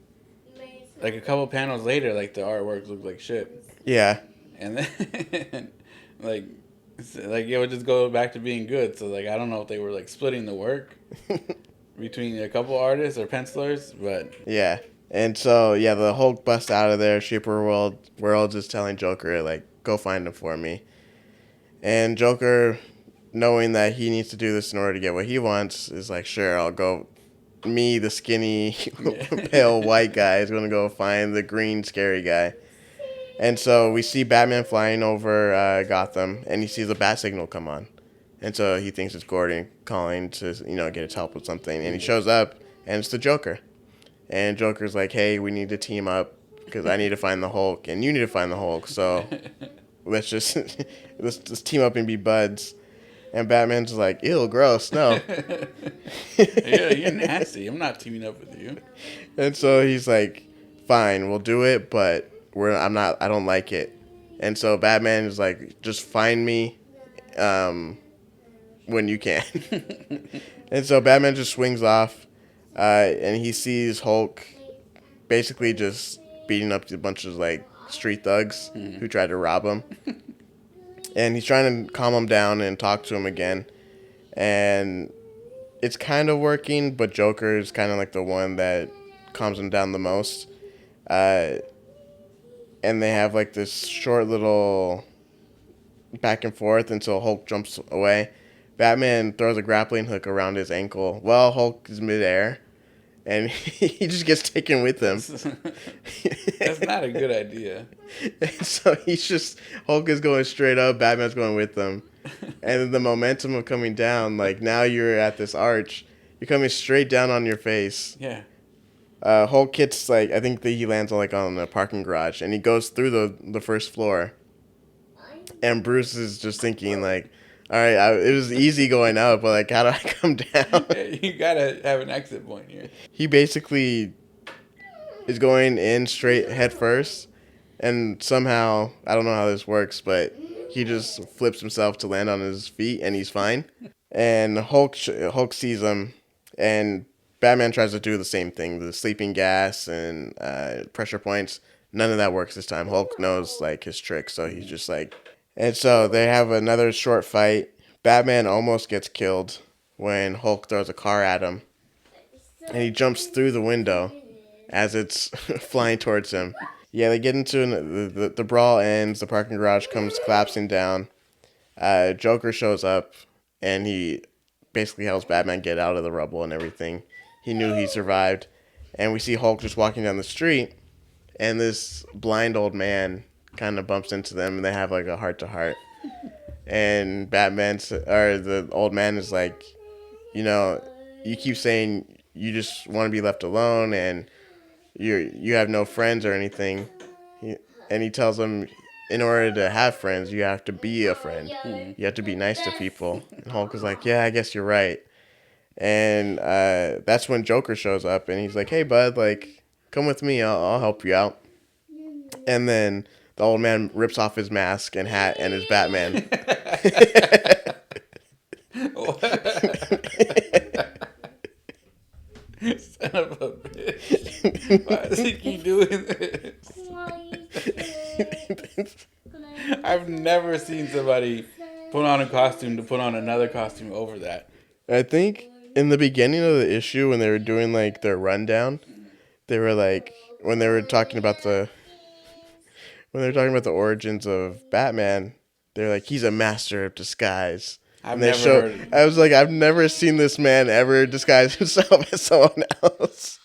like a couple panels later, like the artwork looked like shit. Yeah, and then like it would just go back to being good. So like I don't know if they were like splitting the work between a couple artists or pencilers, but yeah. And so yeah, the Hulk busts out of there. Shaper Worlds is telling Joker like, go find him for me. And Joker, knowing that he needs to do this in order to get what he wants, is like, sure, I'll go. Me, the skinny, pale white guy, is going to go find the green scary guy. And so we see Batman flying over Gotham, and he sees the bat signal come on. And so he thinks it's Gordon calling to, get his help with something. And he shows up, and it's the Joker. And Joker's like, hey, we need to team up because I need to find the Hulk, and you need to find the Hulk. So let's just let's just team up and be buds. And Batman's like, ew, gross, no. Yeah, you're nasty. I'm not teaming up with you. And so he's like, fine, we'll do it, but I don't like it. And so Batman is like, just find me when you can. And so Batman just swings off, and he sees Hulk basically just beating up a bunch of like street thugs who tried to rob him. And he's trying to calm him down and talk to him again. And it's kind of working, but Joker is kind of like the one that calms him down the most. And they have like this short little back and forth until Hulk jumps away. Batman throws a grappling hook around his ankle while Hulk is midair, and he just gets taken with him. That's not a good idea. And so Hulk is going straight up, Batman's going with them. And the momentum of coming down, like now you're at this arch, you're coming straight down on your face. Yeah. Hulk hits I think that he lands on a parking garage, and he goes through the first floor. And Bruce is just thinking all right, it was easy going up, but how do I come down? Yeah, you gotta have an exit point here. He basically is going in straight head first, and somehow, I don't know how this works, but he just flips himself to land on his feet, and he's fine. And Hulk sees him, and Batman tries to do the same thing, the sleeping gas and pressure points. None of that works this time. Hulk knows his trick, so he's just and so they have another short fight. Batman almost gets killed when Hulk throws a car at him, and he jumps through the window as it's flying towards him. Yeah, they get into the brawl ends. The parking garage comes collapsing down. Joker shows up, and he basically helps Batman get out of the rubble and everything. He knew he survived. And we see Hulk just walking down the street, and this blind old man kind of bumps into them, and they have a heart-to-heart. And the old man is like, you keep saying you just want to be left alone, and you have no friends or anything. And he tells him, in order to have friends, you have to be a friend. You have to be nice to people. And Hulk is like, yeah, I guess you're right. And that's when Joker shows up, and he's like, hey, bud, come with me. I'll help you out. And then the old man rips off his mask and hat and is Batman. Son of a bitch. Why does he keep doing this? I've never seen somebody put on a costume to put on another costume over that. I think in the beginning of the issue, when they were doing their rundown, they were when they were talking about the origins of Batman, they're he's a master of disguise. I've never heard of it. I was I've never seen this man ever disguise himself as someone else.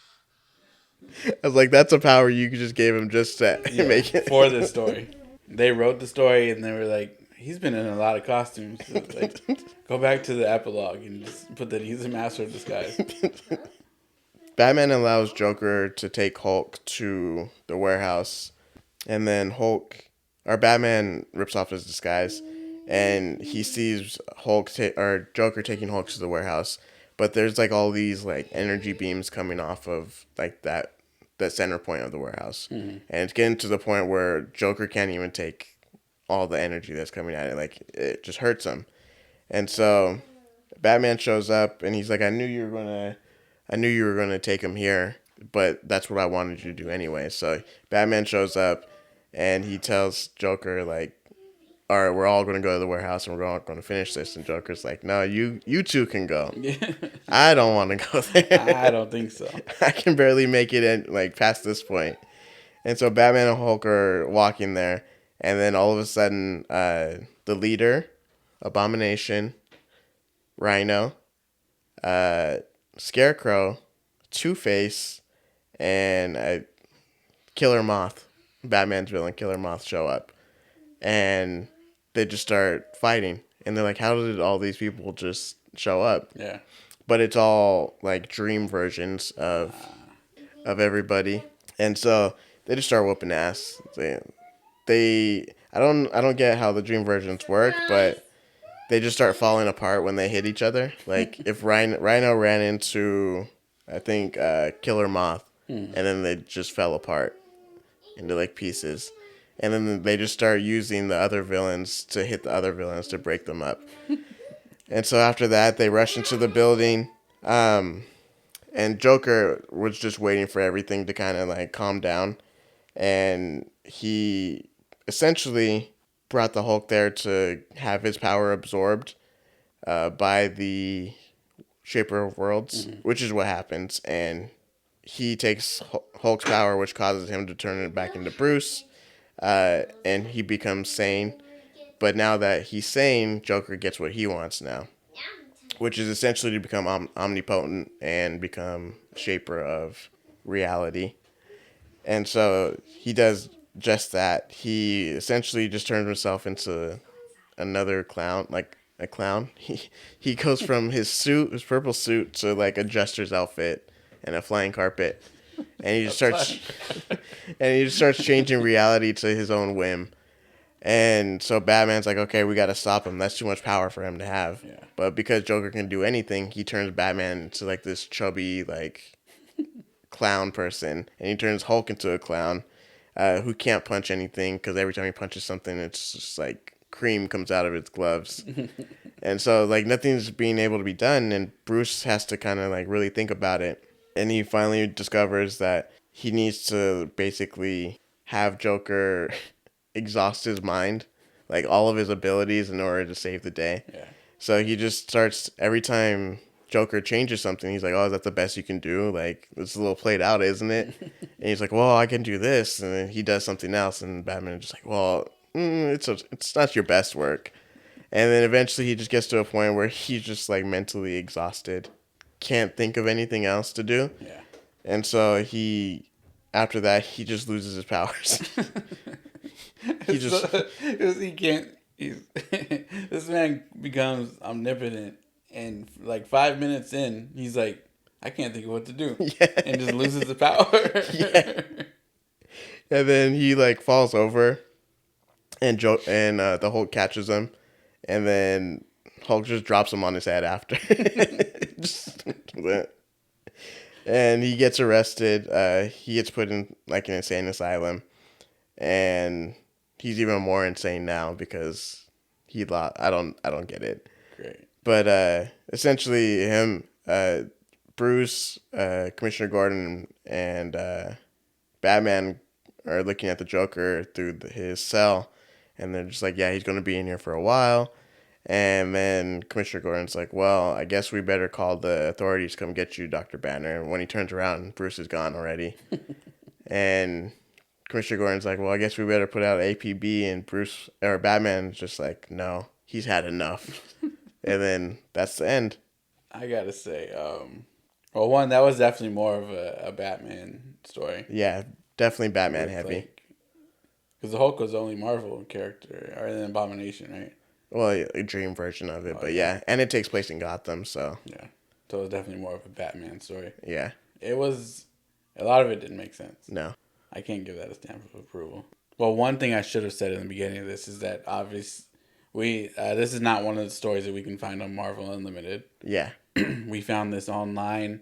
I was that's a power you just gave him just to make it. For this story. They wrote the story, and they were he's been in a lot of costumes. So go back to the epilogue and just put that he's a master of disguise. Batman allows Joker to take Hulk to the warehouse, and then Batman rips off his disguise, and he sees Joker taking Hulk to the warehouse, but there's all these energy beams coming off of that center point of the warehouse, and it's getting to the point where Joker can't even take all the energy that's coming at it. It just hurts him. And so Batman shows up, and he's like, I knew you were gonna take him here, but that's what I wanted you to do anyway. So Batman shows up, and he tells Joker all right, we're all going to go to the warehouse, and we're all going to finish this. And Joker's like, no, you two can go. I don't want to go there. I don't think so. I can barely make it in, past this point. And so Batman and Hulk are walking there, and then all of a sudden, the leader, Abomination, Rhino, Scarecrow, Two-Face, and Killer Moth Batman's villain, Killer Moth, show up. And they just start fighting. And they're like, how did all these people just show up? Yeah. But it's all like dream versions of everybody. And so they just start whooping ass. I don't get how the dream versions work, but they just start falling apart when they hit each other. Like if Rhino ran into, I think, Killer Moth, and then they just fell apart into like pieces, and then they just start using the other villains to hit the other villains to break them up. And so after that, they rush into the building, and Joker was just waiting for everything to kind of like calm down, and he essentially brought the Hulk there to have his power absorbed by the Shaper of Worlds, which is what happens. And he takes Hulk's power, which causes him to turn it back into Bruce, and he becomes sane. But now that he's sane, Joker gets what he wants now, which is essentially to become omnipotent and become Shaper of reality. And so he does just that. He essentially just turns himself into another clown, like a clown. He goes from his purple suit, to like a jester's outfit and a flying carpet, and he just starts changing reality to his own whim. And so Batman's like, okay, we got to stop him. That's too much power for him to have. Yeah. But because Joker can do anything, he turns Batman into like this chubby, like clown person, and he turns Hulk into a clown who can't punch anything because every time he punches something, it's just like cream comes out of his gloves. And so like nothing's being able to be done, and Bruce has to kind of like really think about it. And he finally discovers that he needs to basically have Joker exhaust his mind, like all of his abilities, in order to save the day. Yeah. So he just starts, every time Joker changes something, he's like, oh, is that the best you can do? Like, it's a little played out, isn't it? And he's like, well, I can do this. And then he does something else, and Batman is just like, well, it's not your best work. And then eventually he just gets to a point where he's just like mentally exhausted, can't think of anything else to do. Yeah. And so after that, he just loses his powers. Because he can't. This man becomes omnipotent, and like 5 minutes in, he's like, I can't think of what to do, and just loses the power. Yeah. And then he like falls over, and the Hulk catches him, and then Hulk just drops him on his head after. And he gets arrested. He gets put in like an insane asylum, and he's even more insane now because he lost. I don't get it. Great. But essentially, Bruce, Commissioner Gordon, and Batman are looking at the Joker through his cell, and they're just like, yeah, he's going to be in here for a while. And then Commissioner Gordon's like, well, I guess we better call the authorities to come get you, Dr. Banner. And when he turns around, Bruce is gone already. And Commissioner Gordon's like, well, I guess we better put out APB. And Batman's just like, no, he's had enough. And then that's the end. I gotta say, well, one, that was definitely more of a Batman story. Yeah, definitely Batman heavy. Because the Hulk was the only Marvel character, or an Abomination, right? Well, a dream version of it, but yeah. And it takes place in Gotham, so. Yeah. So it was definitely more of a Batman story. Yeah. It was, a lot of it didn't make sense. No. I can't give that a stamp of approval. Well, one thing I should have said in the beginning of this is that obviously, this is not one of the stories that we can find on Marvel Unlimited. Yeah. We found this online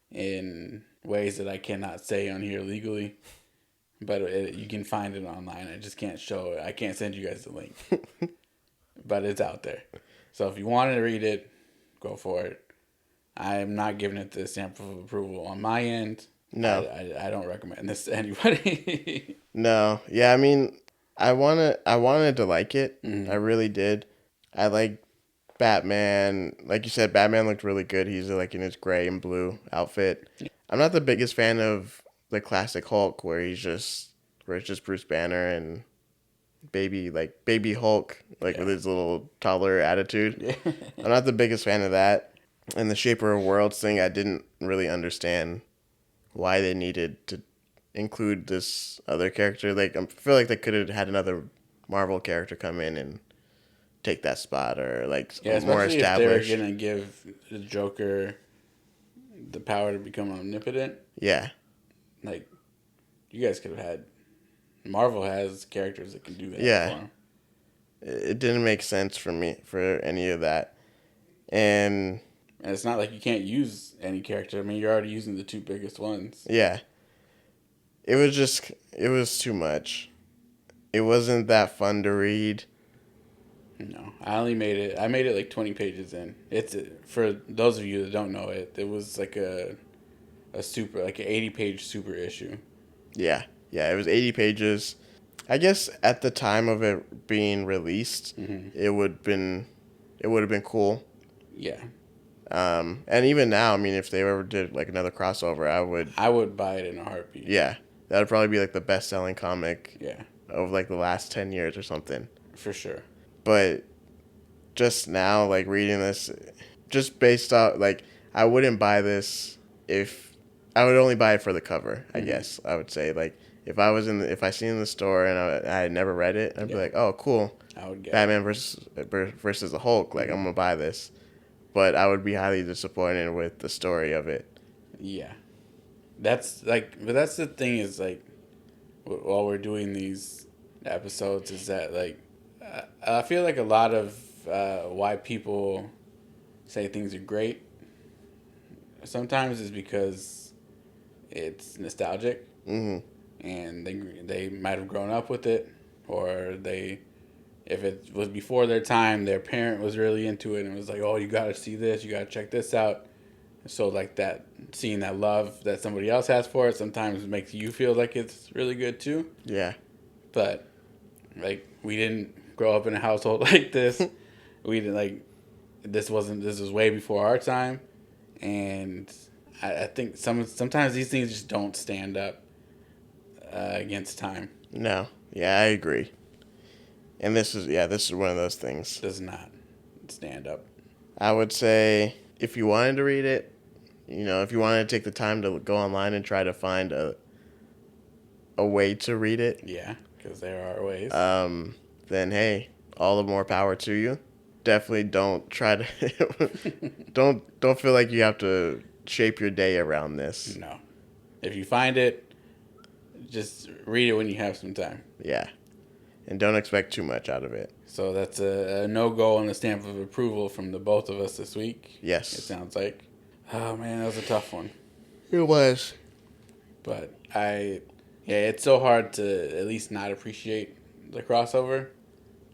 in ways that I cannot say on here legally. But you can find it online. I just can't show it. I can't send you guys the link. But it's out there. So if you want to read it, go for it. I am not giving it the stamp of approval on my end. No. I don't recommend this to anybody. No. Yeah, I mean, I wanted to like it. Mm-hmm. I really did. I like Batman. Like you said, Batman looked really good. He's like in his gray and blue outfit. I'm not the biggest fan of the classic Hulk where it's just Bruce Banner and baby Hulk, with his little toddler attitude. Yeah. I'm not the biggest fan of that. And the Shaper of Worlds thing, I didn't really understand why they needed to include this other character. Like, I feel like they could have had another Marvel character come in and take that spot, or like Yeah, more especially if they're established. gonna give the Joker the power to become omnipotent. Yeah, Like, you guys could have had. Marvel has characters that can do that Yeah. for him. it didn't make sense for me for any of that, and And it's not like you can't use any character. I mean, you're already using the two biggest ones. yeah, it was too much. It wasn't that fun to read. No, I made it like 20 pages in. It's for those of you that don't know it. It was like a super like an 80-page super issue. Yeah, it was 80 pages. I guess at the time of it being released, it would have been cool. Yeah, And even now, I mean, if they ever did like another crossover, I would buy it in a heartbeat. yeah, that would probably be like the best selling comic Yeah, of like the last 10 years or something. for sure. But just now, like reading this, just based out, like I wouldn't buy this if I would only buy it for the cover. I guess I would say, like, if I seen it in the store and I had never read it, I'd be like, oh, cool, I would get Batman versus the Hulk. Like, I'm gonna buy this, but I would be highly disappointed with the story of it. Yeah, that's like, but that's the thing is like, while we're doing these episodes, is that like, I feel like a lot of why people say things are great sometimes is because it's nostalgic, and they might have grown up with it, or if it was before their time, their parent was really into it and was like, oh, you got to see this, you got to check this out. So like that, seeing that love that somebody else has for it sometimes makes you feel like it's really good too. Yeah, But like, we didn't grow up in a household like this. We didn't like, this was way before our time. And I think sometimes these things just don't stand up against time. no, yeah, I agree. And this is one of those things. Does not stand up. I would say if you wanted to read it, if you wanted to take the time to go online and try to find a way to read it, Yeah, because there are ways. then hey, all the more power to you. Definitely don't try to don't feel like you have to shape your day around this. No. If you find it, just read it when you have some time. Yeah. And don't expect too much out of it. So that's a no-go on the stamp of approval from the both of us this week. Yes. It sounds like. Oh, man, that was a tough one. It was. But it's so hard to at least not appreciate the crossover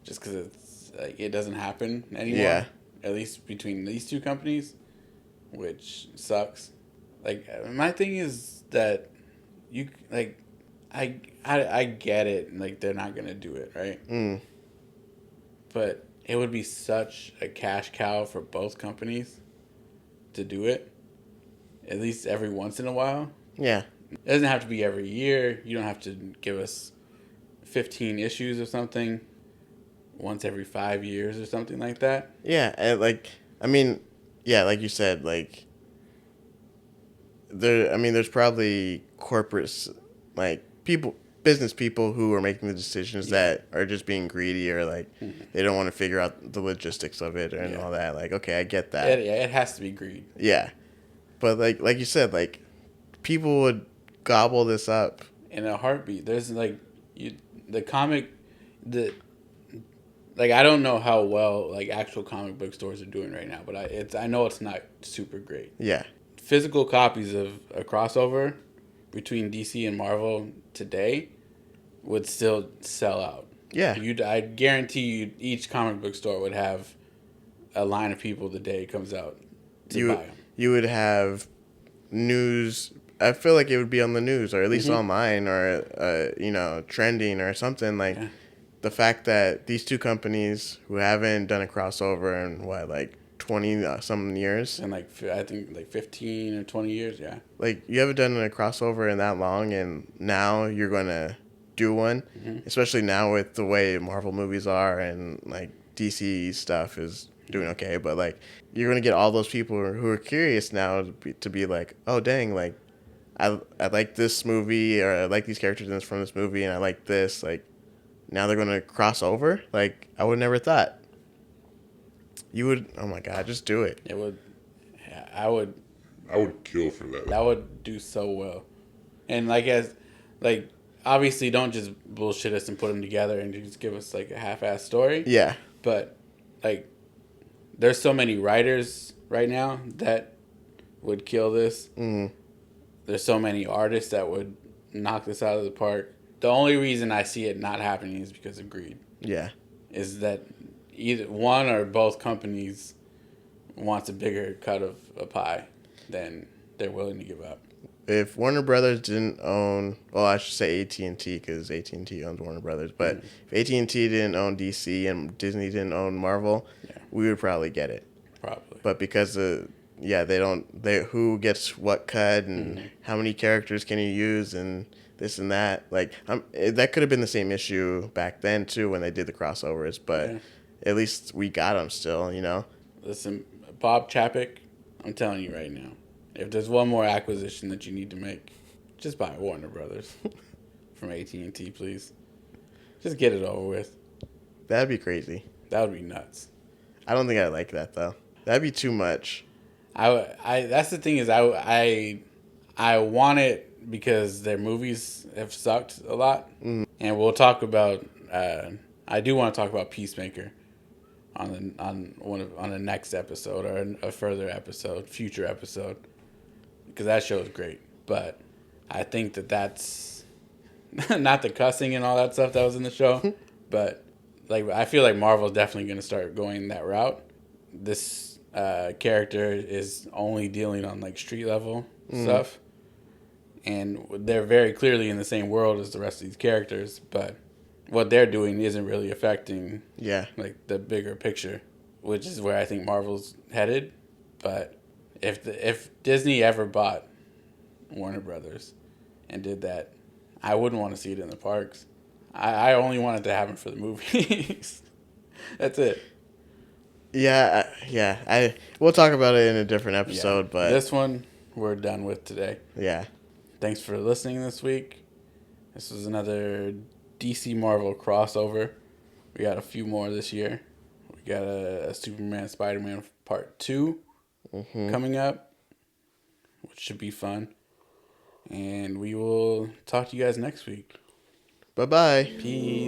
just because it's like, it doesn't happen anymore. Yeah. At least between these two companies, which sucks. Like, my thing is that you, like, I get it. Like, they're not going to do it, right? But it would be such a cash cow for both companies to do it, at least every once in a while. Yeah. It doesn't have to be every year. You don't have to give us 15 issues or something once every 5 years or something like that. Yeah, and like you said, like there's probably corporates, like business people who are making the decisions that are just being greedy, or like they don't want to figure out the logistics of it and all that. Like, okay, I get that. It has to be greed. Yeah. But like you said, like people would gobble this up In a heartbeat. There's like I don't know how well like actual comic book stores are doing right now, but I know it's not super great. Yeah. Physical copies of a crossover between DC and Marvel today would still sell out. Yeah. I guarantee you each comic book store would have a line of people the day it comes out to buy them. You would have news. I feel like it would be on the news, or at least online, or trending or something. Like the fact that these two companies who haven't done a crossover in what, like 20 some years, And like I think like 15 or 20 years, yeah. like you haven't done a crossover in that long, and now you're gonna do one, especially now with the way Marvel movies are, and like DC stuff is doing okay, but like you're gonna get all those people who are curious now to be like, oh dang, like I like this movie, or I like these characters in this from this movie, and I like this. Like, now they're gonna cross over. Like, I would never thought you would. Oh my god, just do it. It would. I would. I would kill for that. That would do so well. And like obviously don't just bullshit us and put them together and just give us like a half-ass story. Yeah, But like, there's so many writers right now that would kill this. There's so many artists that would knock this out of the park. The only reason I see it not happening is because of greed. yeah, Is that either one or both companies wants a bigger cut of a pie than they're willing to give up. if Warner Brothers didn't own, well, I should say AT&T, because AT&T owns Warner Brothers, but if AT&T didn't own DC and Disney didn't own Marvel, we would probably get it. Probably. But because they who gets what cut and how many characters can you use and this and that, like, that could have been the same issue back then too when they did the crossovers, but at least we got them still, you know. Listen, Bob Chapek, I'm telling you right now, if there's one more acquisition that you need to make, just buy Warner Brothers from AT&T, please. Just get it over with. That'd be crazy. That would be nuts. I don't think I like that though. That'd be too much. I that's the thing is I want it because their movies have sucked a lot, and we'll talk about. I do want to talk about Peacemaker on the next episode or a further episode, future episode, because that show is great. But I think that's not the cussing and all that stuff that was in the show, but like I feel like Marvel's definitely going to start going that route. This character is only dealing on like street level stuff, and they're very clearly in the same world as the rest of these characters, but what they're doing isn't really affecting like the bigger picture, which is where I think Marvel's headed. But if Disney ever bought Warner Brothers and did that, I wouldn't want to see it in the parks. I only want it to happen for the movies. That's it. Yeah. We'll talk about it in a different episode, but this one we're done with today. Yeah. Thanks for listening this week. This was another DC Marvel crossover. We got a few more this year. We got a Superman Spider-Man Part 2 coming up, which should be fun. And we will talk to you guys next week. Bye-bye. Peace.